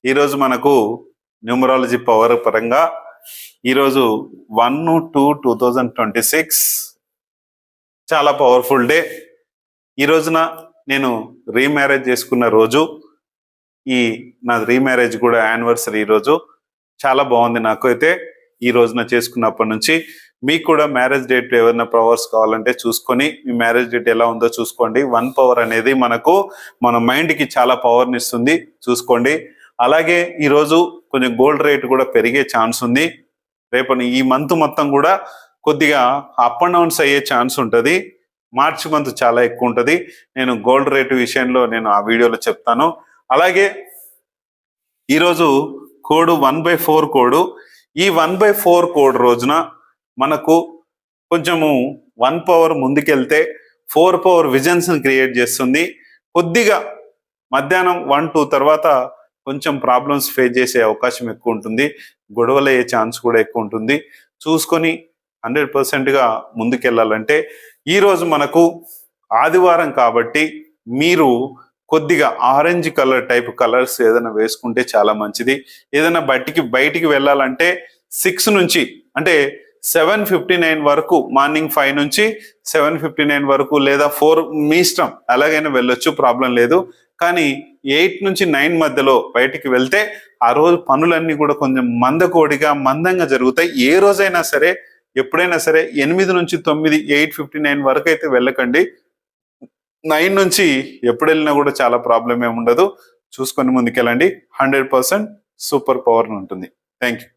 ఈరోజు మనకు numerology power పరంగా ఈరోజు 1/2/2026 చాలా పవర్ఫుల్ డే. ఈ రోజున నేను రీమ్యారేజ్ చేసుకున్న రోజు, నా రీమ్యారేజ్ కూడా యానివర్సరీ. ఈరోజు చాలా బాగుంది. నాకు అయితే ఈ రోజున చేసుకున్నప్పటి నుంచి మీకు కూడా మ్యారేజ్ డేట్ ఏమైనా పవర్స్ కావాలంటే చూసుకొని మీ మ్యారేజ్ డేట్ ఎలా ఉందో చూసుకోండి. 1 పవర్ అనేది మన మైండ్కి చాలా పవర్ని ఇస్తుంది, చూసుకోండి. అలాగే ఈరోజు కొంచెం గోల్డ్ రేట్ కూడా పెరిగే ఛాన్స్ ఉంది. రేపటి ఈ మంత్ మొత్తం కూడా కొద్దిగా అప్ అండ్ డౌన్స్ అయ్యే ఛాన్స్ ఉంటుంది. మార్చి మంత్ చాలా ఎక్కువ ఉంటుంది. నేను గోల్డ్ రేటు విషయంలో నేను ఆ వీడియోలో చెప్తాను. అలాగే ఈరోజు కోడ్ 1/4 కోడ్. ఈ 1/4 కోడ్ రోజున మనకు కొంచెము 1 పవర్ ముందుకెళ్తే 4 పవర్ విజన్స్ని క్రియేట్ చేస్తుంది. కొద్దిగా మధ్యాహ్నం 1-2 తర్వాత కొంచెం ప్రాబ్లమ్స్ ఫేస్ చేసే అవకాశం ఎక్కువ ఉంటుంది. గొడవలు అయ్యే ఛాన్స్ కూడా ఎక్కువ ఉంటుంది. చూసుకొని 100%గా ముందుకెళ్ళాలంటే ఈరోజు మనకు ఆదివారం కాబట్టి మీరు కొద్దిగా ఆరెంజ్ కలర్ టైప్ కలర్స్ ఏదైనా వేసుకుంటే చాలా మంచిది. ఏదైనా బయటికి వెళ్ళాలంటే 6 నుంచి అంటే 7:59 వరకు, మార్నింగ్ 5 నుంచి 7:59 వరకు లేదా 4 మీ ఇష్టం, అలాగైనా వెళ్ళొచ్చు, ప్రాబ్లం లేదు. కానీ 8 నుంచి 9 మధ్యలో బయటికి వెళ్తే ఆ రోజు పనులన్నీ కూడా కొంచెం మందంగా జరుగుతాయి. ఏ రోజైనా సరే, ఎప్పుడైనా సరే 8 నుంచి 9, 8:59 వరకు అయితే వెళ్ళకండి. 9 నుంచి ఎప్పుడు వెళ్ళినా కూడా చాలా ప్రాబ్లం ఏమి ఉండదు. చూసుకొని ముందుకెళ్ళండి. 100% సూపర్ పవర్ ఉంటుంది. Thank you.